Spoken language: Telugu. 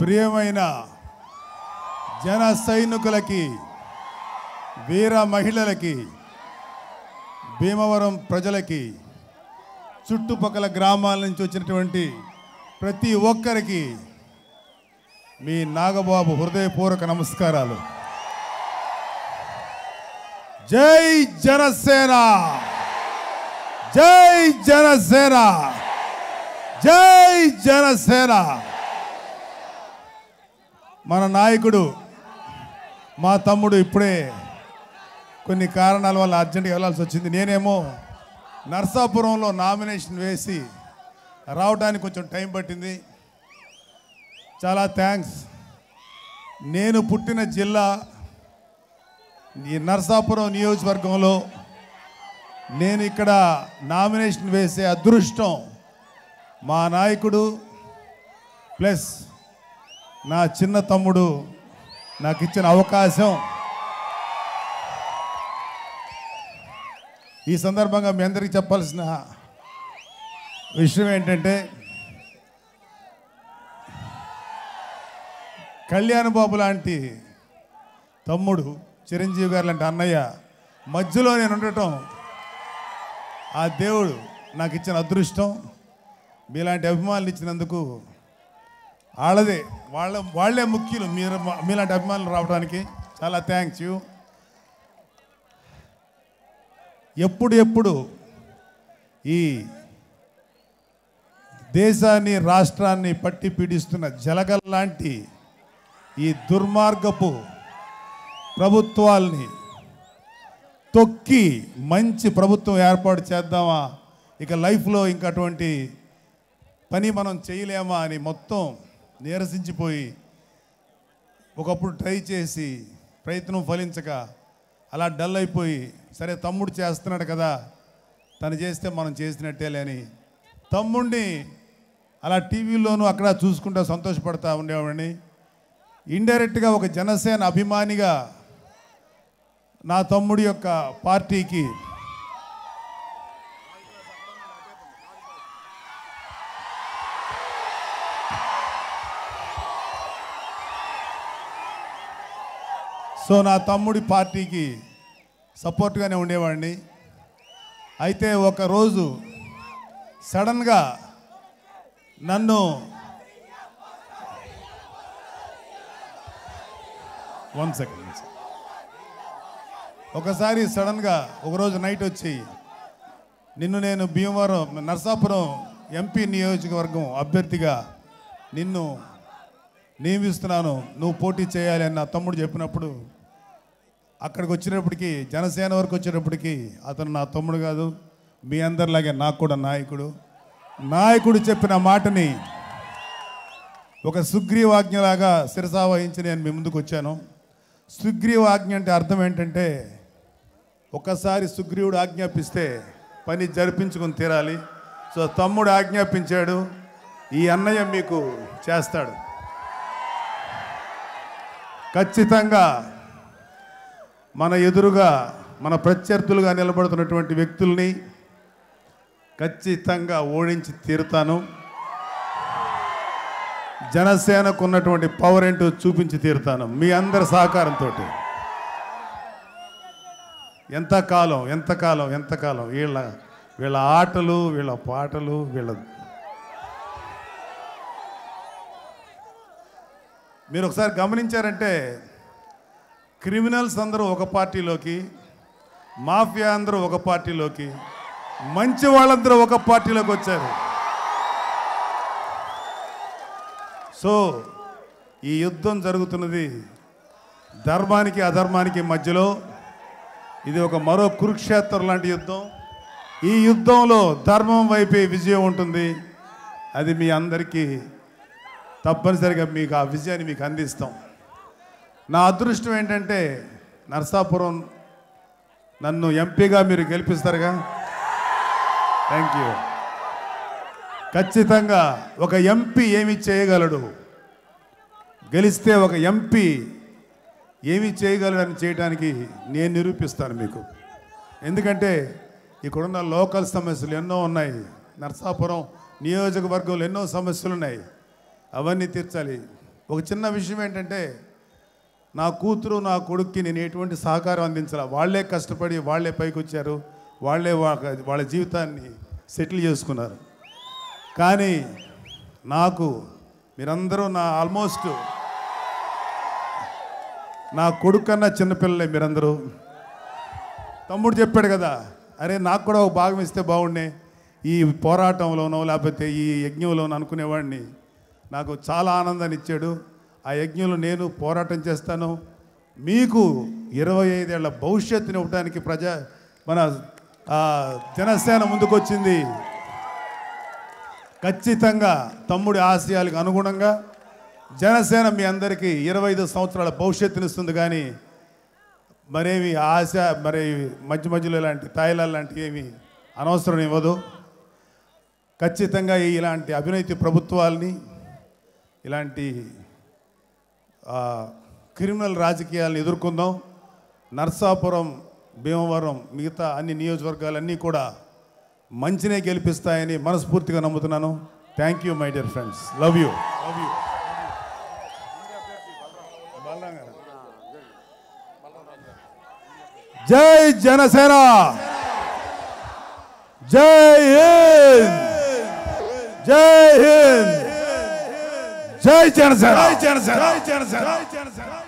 ప్రియమైన జన సైనికులకి, వీర మహిళలకి, భీమవరం ప్రజలకి, చుట్టుపక్కల గ్రామాల నుంచి వచ్చినటువంటి ప్రతి ఒక్కరికి మీ నాగబాబు హృదయపూర్వక నమస్కారాలు. జై జనసేన, జై జనసేన, జై జనసేన. మన నాయకుడు, మా తమ్ముడు ఇప్పుడే కొన్ని కారణాల వల్ల అర్జెంటుగా వెళ్ళాల్సి వచ్చింది. నేనేమో నర్సాపురంలో నామినేషన్ వేసి రావడానికి కొంచెం టైం పట్టింది. చాలా థ్యాంక్స్. నేను పుట్టిన జిల్లా ఈ నర్సాపురం నియోజకవర్గంలో నేను ఇక్కడ నామినేషన్ వేసే అదృష్టం మా నాయకుడు ప్లస్ నా చిన్న తమ్ముడు నాకు ఇచ్చిన అవకాశం. ఈ సందర్భంగా మీ అందరికీ చెప్పాల్సిన విషయం ఏంటంటే, కళ్యాణ్ బాబు లాంటి తమ్ముడు, చిరంజీవి గారు లాంటి అన్నయ్య మధ్యలో నేను ఉండటం ఆ దేవుడు నాకు ఇచ్చిన అదృష్టం. మీలాంటి అభిమానులు ఇచ్చినందుకు వాళ్ళే ముఖ్యులు. మీలాంటి అభిమానులు రావడానికి చాలా థ్యాంక్స్ యూ. ఎప్పుడు ఈ దేశాన్ని, రాష్ట్రాన్ని పట్టి పీడిస్తున్న జలగల లాంటి ఈ దుర్మార్గపు ప్రభుత్వాల్ని తొక్కి మంచి ప్రభుత్వం ఏర్పాటు చేద్దామా, ఇక లైఫ్లో ఇంకా అటువంటి పని మనం చేయలేమా అని మొత్తం నీరసించిపోయి ఒకప్పుడు ట్రై చేసి ప్రయత్నం ఫలించక అలా డల్ అయిపోయి, సరే తమ్ముడు చేస్తున్నాడు కదా, తను చేస్తే మనం చేసినట్టేలే అని తమ్ముడిని అలా టీవీలోనూ అక్కడ చూసుకుంటూ సంతోషపడతా ఉండేవాడిని. ఇండైరెక్ట్గా ఒక జనసేన అభిమానిగా నా తమ్ముడి యొక్క పార్టీకి నా తమ్ముడి పార్టీకి సపోర్ట్గానే ఉండేవాడిని. అయితే ఒకరోజు సడన్గా నన్ను ఒకసారి సడన్గా ఒకరోజు నైట్ వచ్చి, నిన్ను నేను భీమవరం నర్సాపురం ఎంపీ నియోజకవర్గం అభ్యర్థిగా నిన్ను నియమిస్తున్నాను, నువ్వు పోటీ చేయాలి అని నా తమ్ముడు చెప్పినప్పుడు, అక్కడికి వచ్చేటప్పటికి జనసేన వరకు వచ్చేటప్పటికి అతను నా తమ్ముడు కాదు, మీ అందరిలాగే నాకు కూడా నాయకుడు చెప్పిన మాటని ఒక సుగ్రీవాజ్ఞలాగా శిరసావహించి నేను మీ ముందుకు వచ్చాను. సుగ్రీవాజ్ఞ అంటే అర్థం ఏంటంటే, ఒకసారి సుగ్రీవుడు ఆజ్ఞాపిస్తే పని జరిపించుకొని తీరాలి. సో తమ్ముడు ఆజ్ఞాపించాడు, ఈ అన్నయ్య మీకు చేస్తాడు. ఖచ్చితంగా మన ఎదురుగా మన ప్రత్యర్థులుగా నిలబడుతున్నటువంటి వ్యక్తుల్ని ఖచ్చితంగా ఓడించి తీరుతాను. జనసేనకు ఉన్నటువంటి పవర్ ఏంటో చూపించి తీరుతాను మీ అందరి సహకారంతో. ఎంతకాలం వీళ్ళ ఆటలు, వీళ్ళ పాటలు, మీరు ఒకసారి గమనించారంటే, క్రిమినల్స్ అందరూ ఒక పార్టీలోకి, మాఫియా అందరూ ఒక పార్టీలోకి, మంచి వాళ్ళందరూ ఒక పార్టీలోకి వచ్చారు. సో ఈ యుద్ధం జరుగుతున్నది ధర్మానికి అధర్మానికి మధ్యలో. ఇది ఒక మరో కురుక్షేత్రం లాంటి యుద్ధం. ఈ యుద్ధంలో ధర్మం వైపే విజయం ఉంటుంది. అది మీ అందరికీ తప్పనిసరిగా మీకు ఆ విజయాన్ని మీకు అందిస్తాం. నా అదృష్టం ఏంటంటే, నర్సాపురం నన్ను ఎంపీగా మీరు గెలిపిస్తారుగా. Thank you. ఖచ్చితంగా ఒక ఎంపీ ఏమి చేయగలడు, గెలిస్తే ఒక ఎంపీ ఏమి చేయగలడని చేయడానికి నేను నిరూపిస్తాను మీకు. ఎందుకంటే ఇక్కడున్న లోకల్ సమస్యలు ఎన్నో ఉన్నాయి. నర్సాపురం నియోజకవర్గంలో ఎన్నో సమస్యలు ఉన్నాయి, అవన్నీ తీర్చాలి. ఒక చిన్న విషయం ఏంటంటే నా కూతురు నా కొడుక్కి నేను ఎటువంటి సహకారం అందించాల. వాళ్ళే కష్టపడి వాళ్ళే పైకి వచ్చారు, వాళ్ళే వాళ్ళ జీవితాన్ని సెటిల్ చేసుకున్నారు. కానీ నాకు మీరందరూ ఆల్మోస్ట్ నా కొడుకు కన్నా చిన్నపిల్లలే మీరందరూ. తమ్ముడు చెప్పాడు కదా, అరే నాకు కూడా ఒక భాగం ఇస్తే బాగుండే ఈ పోరాటంలోనో లేకపోతే ఈ యజ్ఞంలోనో అనుకునేవాడిని. నాకు చాలా ఆనందాన్ని ఇచ్చాడు. ఆ యజ్ఞంలో నేను పోరాటం చేస్తాను. మీకు 25 ఏళ్ల భవిష్యత్తుని ఇవ్వడానికి మన జనసేన ముందుకొచ్చింది. ఖచ్చితంగా తమ్ముడి ఆశయాలకు అనుగుణంగా జనసేన మీ అందరికీ 25 సంవత్సరాల భవిష్యత్తునిస్తుంది. కానీ మరేమి ఆశ మరి మధ్యలో ఇలాంటి తాయిలాలు లాంటివి ఏమి అనవసరం ఇవ్వదు. ఖచ్చితంగా ఇలాంటి అవినీతి ప్రభుత్వాలని, ఇలాంటి క్రిమినల్ రాజకీయాలను ఎదుర్కొందాం. నర్సాపురం, భీమవరం, మిగతా అన్ని నియోజకవర్గాలన్నీ కూడా మంచినే గెలిపిస్తాయని మనస్ఫూర్తిగా నమ్ముతున్నాను. Thank you my dear friends. Love you. జై జనసేన, జై హింద్, జై హింద్, జై జనసేన, జై జనసేన, జై జనసేన.